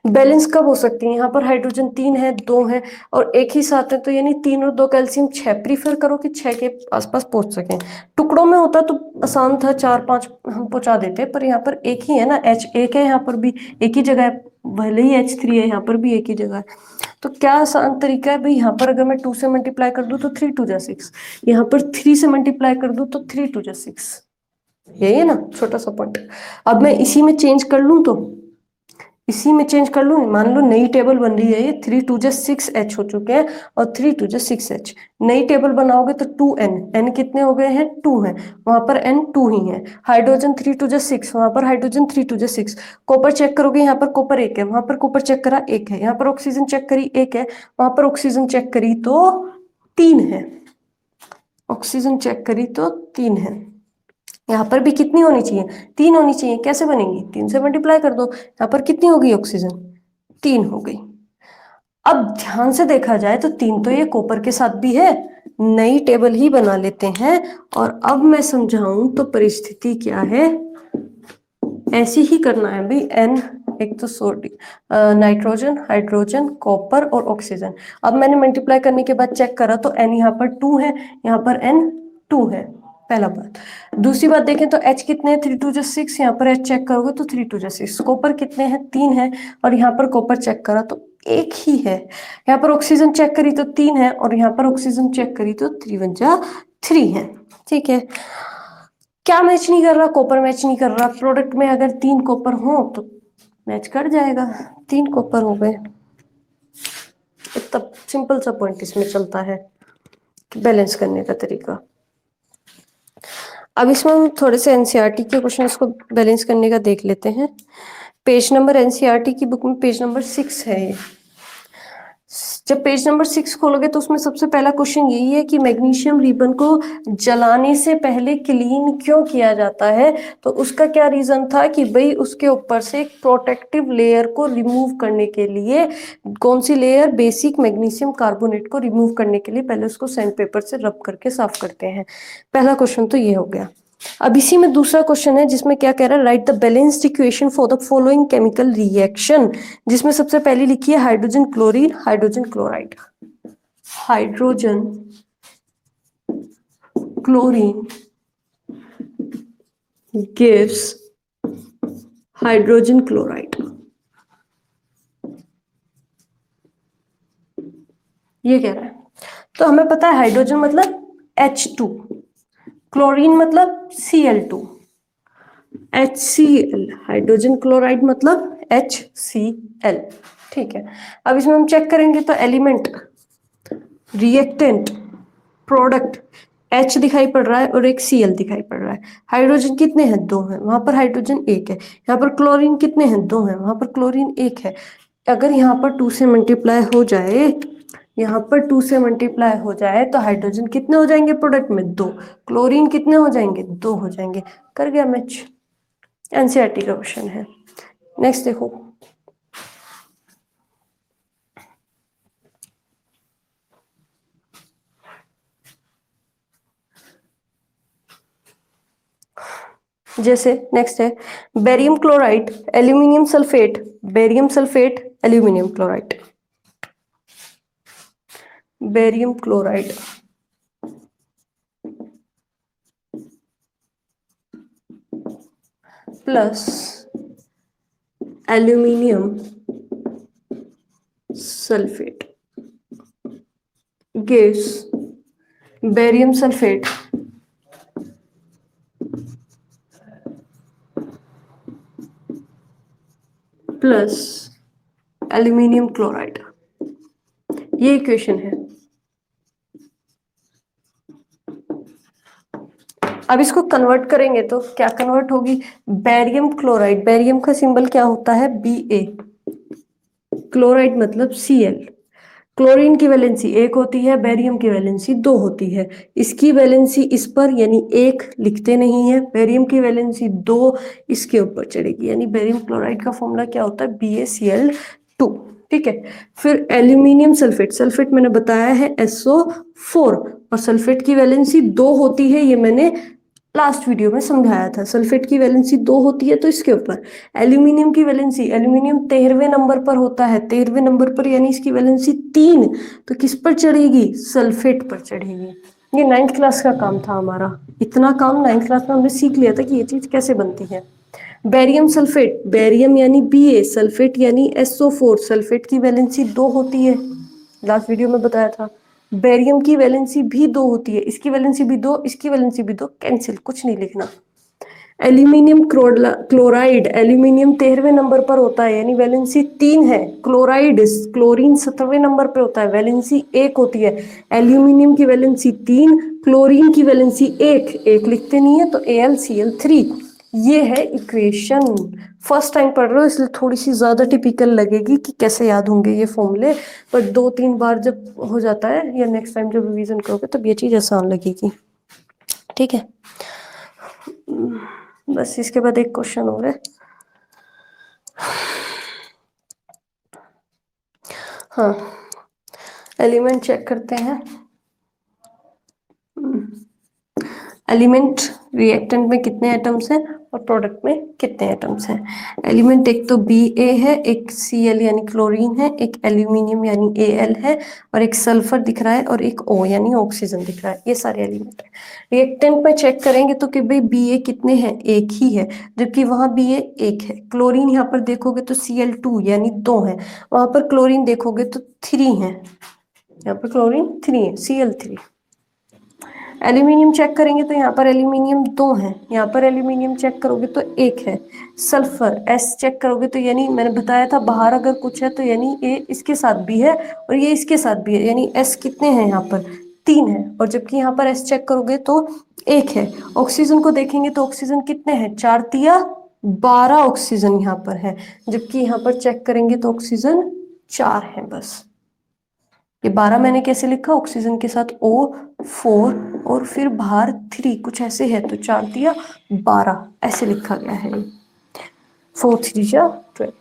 बैलेंस कब हो सकती है, यहाँ पर हाइड्रोजन 3 है 2 है और एक ही साथ है, तो यानी 3 और 2 कैल्शियम 6। प्रीफर करो कि 6 के आसपास पहुंच सके। टुकड़ों में होता तो आसान था, 4 5 हम पहुंचा देते, पर यहाँ पर एक ही है ना, H एक है, यहाँ पर भी एक ही जगह है, भले ही H3 है, यहाँ पर भी एक ही जगह है। तो क्या आसान तरीका है भाई, यहाँ पर अगर मैं 2 से मल्टीप्लाई कर दूं तो 3 2 जा 6, यहाँ पर 3 से मल्टीप्लाई कर दूं तो 3 2 जा 6, यही है ना छोटा सा पॉइंट। अब मैं इसी में चेंज कर लूं तो इसी में चेंज कर लूं, मान लो नई टेबल बन रही है, ये 3 2 जा 6H हो चुके हैं और 3 2 जा 6H। नई टेबल बनाओगे तो 2N, N कितने हो गए हैं 2 हैं, वहां पर N 2 ही है। हाइड्रोजन 3 2 जा 6, वहां पर हाइड्रोजन 3 2 जा 6। कॉपर चेक करोगे, यहाँ पर कॉपर 1 है, वहां पर कॉपर चेक करा 1 है। यहाँ पर ऑक्सीजन चेक करी 1 है, वहां पर ऑक्सीजन चेक करी तो 3 है। ऑक्सीजन चेक करी तो 3 है। यहाँ पर भी कितनी होनी चाहिए 3 होनी चाहिए। कैसे बनेगी, 3 से मल्टीप्लाई कर दो, यहाँ पर कितनी हो गई ऑक्सीजन 3 हो गई। अब ध्यान से देखा जाए तो 3 तो ये कॉपर के साथ भी है, नई टेबल ही बना लेते हैं। और अब मैं समझाऊं तो परिस्थिति क्या है, ऐसी ही करना है भाई। N एक तो सोडियम नाइट्रोजन हाइड्रोजन कॉपर और ऑक्सीजन। अब मैंने मल्टीप्लाई करने के बाद चेक करा तो N यहाँ पर 2 है, यहाँ पर N 2 है, पहला बात। दूसरी बात देखें तो H कितने हैं 3 2 जा 6, यहाँ पर H चेक करोगे तो 3 2 जा 6। कॉपर कितने हैं 3 है और यहाँ पर कॉपर चेक करा तो 1 ही है। यहाँ पर ऑक्सीजन चेक करी तो 3 है और यहाँ पर ऑक्सीजन चेक करी तो 3 1 जा 3 है। ठीक है, क्या मैच नहीं कर रहा, कॉपर मैच नहीं कर रहा। प्रोडक्ट में अगर 3 कॉपर हो तो मैच कर जाएगा, 3 कॉपर हो गए। इतना सिंपल सा पॉइंट इसमें चलता है बैलेंस करने का तरीका। अब इसमें हम थोड़े से एनसीईआरटी के क्वेश्चन को बैलेंस करने का देख लेते हैं। पेज नंबर एनसीईआरटी की बुक में पेज नंबर 6 है ये। जब पेज नंबर 6 खोलोगे तो उसमें सबसे पहला क्वेश्चन यही है कि मैग्नीशियम रिबन को जलाने से पहले क्लीन क्यों किया जाता है। तो उसका क्या रीजन था कि भाई उसके ऊपर से एक प्रोटेक्टिव लेयर को रिमूव करने के लिए, कौन सी लेयर, बेसिक मैग्नीशियम कार्बोनेट को रिमूव करने के लिए पहले उसको सैंड पेपर से रब करके साफ करते हैं। पहला क्वेश्चन तो ये हो गया। अब इसी में दूसरा क्वेश्चन है जिसमें क्या कह रहा है, right the balanced equation for the following chemical reaction, जिसमें सबसे पहली लिखी है hydrogen chlorine hydrogen chloride. Hydrogen chlorine gives hydrogen chloride, ये कह रहा है। तो हमें पता है हाइड्रोजन मतलब H2, क्लोरीन मतलब Cl2, HCl, हाइड्रोजन क्लोराइड मतलब HCl। ठीक है, अब इसमें हम चेक करेंगे तो एलिमेंट, रिएक्टेंट, प्रोडक्ट H दिखाई पड़ रहा है और एक Cl दिखाई पड़ रहा है। हाइड्रोजन कितने हैं? 2 हैं, वहां पर हाइड्रोजन 1 है। यहाँ पर क्लोरीन कितने हैं? 2 हैं, वहां पर क्लोरीन 1 है। अगर यहाँ पर 2 से मल्टीप्लाई हो जाए, यहाँ पर 2 से मल्टीप्लाई हो जाए तो हाइड्रोजन कितने हो जाएंगे प्रोडक्ट में? 2। क्लोरीन कितने हो जाएंगे? 2 हो जाएंगे। कर गया मैच। एनसीईआरटी का क्वेश्चन है। नेक्स्ट देखो, जैसे नेक्स्ट है barium chloride, aluminium sulphate, barium sulphate, aluminium chloride. Barium chloride plus aluminium sulphate gives barium sulphate plus aluminium chloride. ये इक्वेशन है। अब इसको कन्वर्ट करेंगे तो क्या कन्वर्ट होगी? बेरियम क्लोराइड, बेरियम का सिंबल क्या होता है? Ba, क्लोराइड मतलब Cl। क्लोरीन की वैलेंसी 1 होती है, बेरियम की वैलेंसी 2 होती है। इसकी वैलेंसी इस पर यानी 1 लिखते नहीं है, बेरियम की वैलेंसी 2 इसके ऊपर चढ़ेगी, यानी बेरियम क्लोराइड का फॉर्मूला क्या होता है? BaCl2। ठीक है। फिर एल्यूमिनियम सल्फेट, सल्फेट मैंने बताया है SO4 और सल्फेट की वैलेंसी 2 होती है, ये मैंने लास्ट वीडियो में समझाया था। सल्फेट की वैलेंसी 2 होती है तो इसके ऊपर एल्यूमिनियम की वैलेंसी, एल्यूमिनियम 13वें नंबर पर होता है, 13वें नंबर पर यानी इसकी वैलेंसी 3, तो किस पर चढ़ेगी? सल्फेट पर चढ़ेगी। ये 9th क्लास का काम था हमारा। इतना काम 9th क्लास में हमने सीख लिया था कि ये चीज कैसे बनती है। बेरियम सल्फेट, बेरियम यानी Ba, सल्फेट यानी SO4, सल्फेट की वैलेंसी 2 होती है, लास्ट वीडियो में बताया था। बेरियम की वैलेंसी भी 2 होती है, इसकी वैलेंसी भी 2, इसकी वैलेंसी भी 2, कैंसिल, कुछ नहीं लिखना। एल्यूमिनियम क्लोराइड, एल्यूमिनियम 13वें नंबर पर होता है यानी वैलेंसी 3 है। क्लोराइड, क्लोरीन 17वें नंबर पर होता है, वैलेंसी 1 होती है। एल्यूमिनियम की वैलेंसी 3, क्लोरीन की वैलेंसी 1, 1 लिखते नहीं है तो AlCl3। ये है इक्वेशन। फर्स्ट टाइम पढ़ रहे हो इसलिए थोड़ी सी ज्यादा टिपिकल लगेगी कि कैसे याद होंगे ये फॉर्मूले, पर 2-3 बार जब हो जाता है या नेक्स्ट टाइम जब रिवीजन करोगे तब ये चीज आसान लगेगी। ठीक है, बस इसके बाद एक क्वेश्चन और है। हाँ, एलिमेंट चेक करते हैं। एलिमेंट रिएक्टेंट में कितने एटम्स हैं और प्रोडक्ट में कितने एटम्स हैं? एलिमेंट एक तो Ba है, एक Cl यानी क्लोरीन है, एक एल्यूमिनियम यानी Al है, और एक सल्फर दिख रहा है, और एक O यानी ऑक्सीजन दिख रहा है। ये सारे एलिमेंट है। रिएक्टेंट में चेक करेंगे तो कि भाई Ba कितने हैं? एक ही है, जबकि वहां Ba एक है। क्लोरीन यहाँ पर देखोगे तो Cl2 यानी 2 है, वहां पर क्लोरीन देखोगे तो 3 है, यहाँ पर क्लोरीन 3 है, Cl3। एल्यूमिनियम चेक करेंगे तो यहाँ पर एल्यूमिनियम 2 है, यहाँ पर एल्यूमिनियम चेक करोगे तो 1 है। सल्फर S चेक करोगे तो यानी मैंने बताया था बाहर अगर कुछ है तो यानी ये इसके साथ भी है और ये इसके साथ भी है, यानी S कितने हैं? यहाँ पर 3 है। और जबकि यहाँ पर S चेक करोगे तो 1 है। ऑक्सीजन को देखेंगे तो ऑक्सीजन कितने हैं? 4 तिया 12 ऑक्सीजन यहाँ पर है, जबकि यहाँ पर चेक करेंगे तो ऑक्सीजन 4 है बस। ये 12 मैंने कैसे लिखा? ऑक्सीजन के साथ O4 और फिर बाहर 3, कुछ ऐसे है, तो 4 दिया 12 ऐसे लिखा गया है। 4 3 जा 12।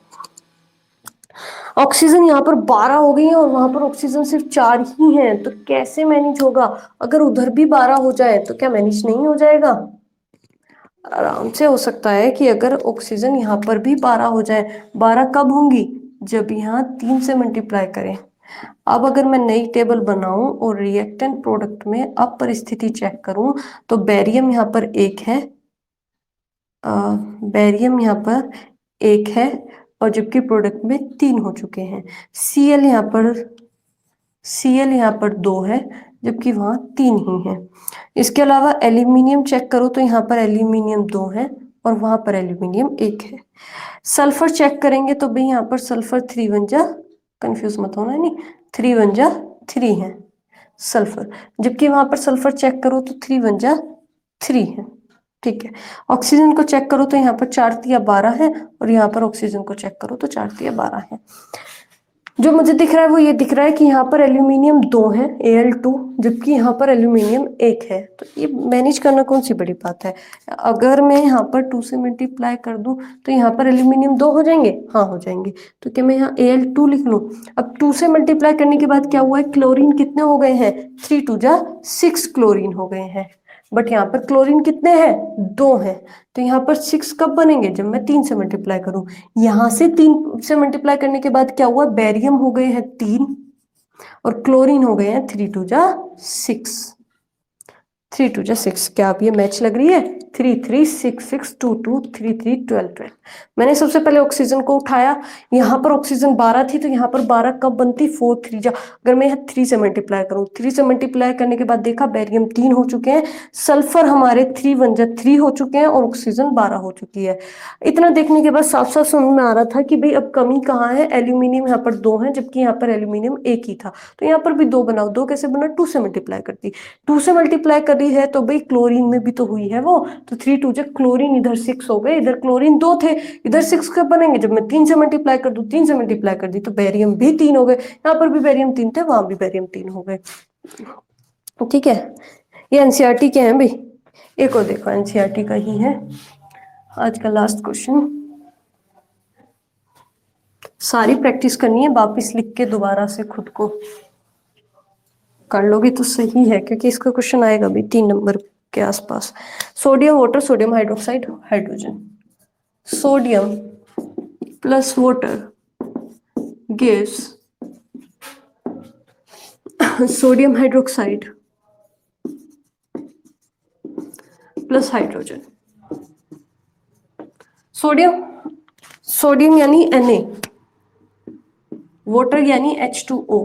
ऑक्सीजन यहाँ पर 12 हो गई है और वहां पर ऑक्सीजन सिर्फ 4 ही है, तो कैसे मैनेज होगा? अगर उधर भी 12 हो जाए तो क्या मैनेज नहीं हो जाएगा? आराम से हो सकता है कि अगर ऑक्सीजन यहाँ पर भी 12 हो जाए। 12 कब होंगी? जब यहाँ 3 से मल्टीप्लाई करें। अब अगर मैं नई टेबल बनाऊं और रिएक्टेंट प्रोडक्ट में अब परिस्थिति चेक करूं तो बेरियम यहाँ पर 1 है, बेरियम यहाँ पर 1 है, और जबकि प्रोडक्ट में 3 हो चुके हैं। Cl यहाँ पर 2 है, जबकि वहाँ 3 ही है। इसके अलावा एल्यूमिनियम चेक करो तो यहाँ पर एल्यूमिनियम 2 है और वहां पर एल्यूमिनियम 1 है। सल्फर चेक करेंगे तो भाई यहाँ पर सल्फर 3 1 जा, कंफ्यूज मत होना, नहीं 3 1 जा 3 है, सल्फर, जबकि वहां पर सल्फर चेक करो तो 3 1 जा 3 है, ठीक है। ऑक्सीजन को चेक करो तो यहाँ पर 4 तिया 12 है, और यहाँ पर ऑक्सीजन को चेक करो तो 4 तिया 12 है। जो मुझे दिख रहा है वो ये दिख रहा है कि यहाँ पर एल्यूमिनियम 2 है Al2, जबकि यहाँ पर एल्यूमिनियम 1 है। तो ये मैनेज करना कौन सी बड़ी बात है। अगर मैं यहाँ पर 2 से मल्टीप्लाई कर दूं तो यहाँ पर एल्यूमिनियम 2 हो जाएंगे, हाँ हो जाएंगे। तो क्या मैं यहाँ Al2 लिख लूं। अब 2 से मल्टीप्लाई करने के बाद क्या हुआ है, क्लोरीन कितने हो गए हैं, 3 2 जा 6 क्लोरीन हो गए हैं। बट यहाँ पर क्लोरीन कितने हैं, 2 हैं। तो यहाँ पर 6 कब बनेंगे, जब मैं 3 से मल्टीप्लाई करूं। यहां से 3 से मल्टीप्लाई करने के बाद क्या हुआ, बेरियम हो गए हैं 3 और क्लोरीन हो गए हैं 3 2 जा 6, 3 2 जा 6। क्या आप ये मैच लग रही है, 3 3 6 6 2 2 3 3 12 12। मैंने सबसे पहले ऑक्सीजन को उठाया, यहाँ पर ऑक्सीजन 12 थी तो यहाँ पर 12 कब बनती, 4 3 जा। अगर मैं यहाँ 3 से मल्टीप्लाई करूँ, 3 से मल्टीप्लाई करने के बाद देखा बेरियम 3 हो चुके हैं, सल्फर हमारे 3 1 जा 3 हो चुके हैं और ऑक्सीजन 12 हो चुकी है। इतना देखने के बाद साफ साफ समझ में आ रहा था कि भाई अब कमी कहाँ है, एल्यूमिनियम यहाँ पर 2 है जबकि यहाँ पर एल्यूमिनियम 1 ही था। तो यहाँ पर भी 2 बनाओ, 2 कैसे बना, 2 से मल्टीप्लाई करती, 2 से मल्टीप्लाई करी है तो भाई क्लोरीन में भी तो हुई है वो, तो 3 2 जब क्लोरीन इधर 6 हो गए, इधर क्लोरीन 2 थे, इधर 6 कब बनेंगे, जब मैं 3 से मल्टीप्लाई कर दूं, 3 से मल्टीप्लाई कर दी तो बेरियम भी 3 हो गए, यहाँ पर भी बेरियम 3 थे, वहां भी बेरियम 3 हो गए। ठीक है, ये एनसीईआरटी के हैं भाई। एक और देखो एनसीईआरटी का ही है आज का लास्ट क्वेश्चन। सारी प्रैक्टिस करनी है, वापिस लिख के दोबारा से खुद को कर लोगे तो सही है, क्योंकि इसका क्वेश्चन आएगा भी 3 नंबर के आसपास। Sodium water, sodium hydroxide, hydrogen. Sodium plus water gives sodium hydroxide plus hydrogen. Sodium यानी Na, वाटर यानी H2O,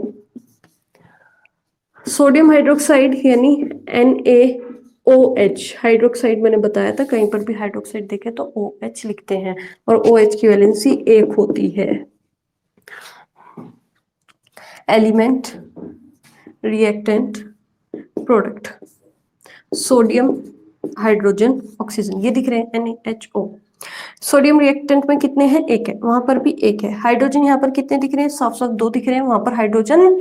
सोडियम हाइड्रोक्साइड यानी NaOH। हाइड्रोक्साइड मैंने बताया था, कहीं पर भी हाइड्रोक्साइड देखे तो OH लिखते हैं और OH की वैलेंसी 1 होती है। Element, reactant, product, sodium, hydrogen, oxygen, ये दिख रहे हैं NaHO। सोडियम रिएक्टेंट में कितने हैं, 1 है, वहां पर भी 1 है। हाइड्रोजन यहाँ पर कितने दिख रहे हैं, साफ साफ 2 दिख रहे हैं, वहां पर हाइड्रोजन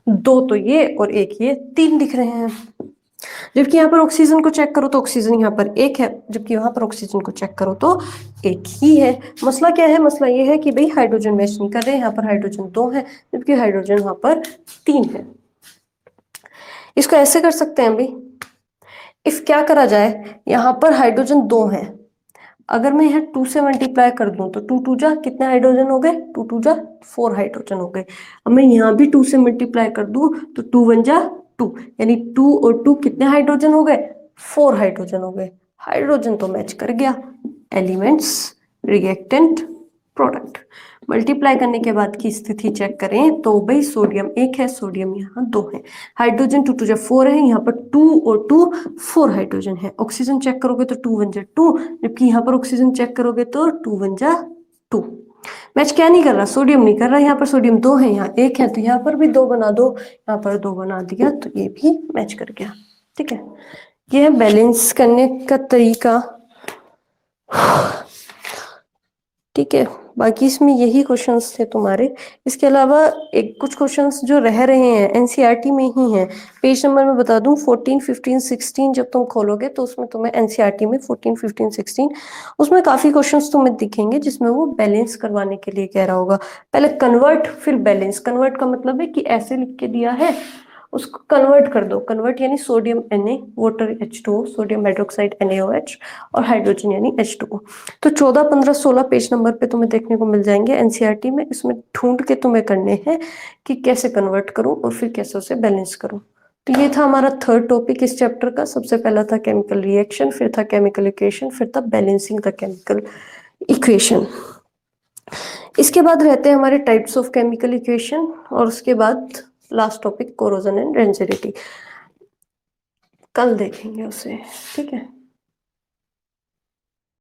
2 तो ये और 1 ये 3 दिख रहे हैं। जबकि यहाँ पर ऑक्सीजन को चेक करो तो ऑक्सीजन यहाँ पर 1 है, जबकि यहाँ पर ऑक्सीजन को चेक करो तो 1 ही है। मसला क्या है, मसला ये है कि भाई हाइड्रोजन मैच नहीं कर रहे, यहाँ पर हाइड्रोजन 2 है जबकि हाइड्रोजन वहां पर 3 है। इसको ऐसे कर सकते हैं भाई, इफ क्या करा जाए, यहाँ पर हाइड्रोजन 2 है, अगर मैं यहाँ 2 से मल्टीप्लाई कर दूं तो 2 2 जा कितने हाइड्रोजन हो गए, 2 2 जा 4 हाइड्रोजन हो गए। अब मैं यहाँ भी 2 से मल्टीप्लाई कर दूं तो 2 1 जा 2, यानी 2 और 2 कितने हाइड्रोजन हो गए, 4 हाइड्रोजन हो गए। हाइड्रोजन तो मैच कर गया। एलिमेंट्स, रिएक्टेंट, प्रोडक्ट, मल्टीप्लाई करने के बाद की स्थिति चेक करें तो भाई सोडियम 1 है, सोडियम यहाँ 2 है, हाइड्रोजन 2 2 जा 4 है, यहाँ पर 2 और 2 4 हाइड्रोजन है। ऑक्सीजन चेक करोगे तो 2 1 जा 2, जबकि यहाँ पर ऑक्सीजन चेक करोगे तो 2 1 जा 2। मैच क्या नहीं कर रहा, सोडियम नहीं कर रहा, यहाँ पर सोडियम 2 है, यहाँ 1 है, तो यहाँ पर भी 2 बना दो, यहाँ पर 2 बना दिया तो ये भी मैच कर गया। ठीक है, ये है बैलेंस करने का तरीका। ठीक है, बाकी इसमें यही क्वेश्चंस थे तुम्हारे। इसके अलावा एक कुछ क्वेश्चंस जो रह रहे हैं एनसीईआरटी में ही हैं। पेज नंबर मैं बता दूं 14 15 16 जब तुम खोलोगे तो उसमें तुम्हें एनसीईआरटी में 14 15 16 उसमें काफी क्वेश्चंस तुम्हें दिखेंगे जिसमें वो बैलेंस करवाने के लिए कह रहा होगा। पहले कन्वर्ट फिर बैलेंस। कन्वर्ट का मतलब है कि ऐसे लिख के दिया है उसको कन्वर्ट कर दो। कन्वर्ट यानी sodium Na, water H2O, sodium hydroxide NaOH और हाइड्रोजन यानी H2O। तो 14 15 16 पेज नंबर पे तुम्हें देखने को मिल जाएंगे एनसीईआरटी में। इसमें ढूंढ के तुम्हें करने हैं कि कैसे कन्वर्ट करूं और फिर कैसे उसे बैलेंस करूं। तो ये था हमारा थर्ड टॉपिक इस चैप्टर का। सबसे पहला था केमिकल रिएक्शन, फिर था केमिकल इक्वेशन, फिर था बैलेंसिंग द केमिकल इक्वेशन। इसके बाद रहते हैं हमारे टाइप्स ऑफ केमिकल इक्वेशन और उसके बाद last topic corrosion and rigidity, कल देखेंगे उसे। ठीक है।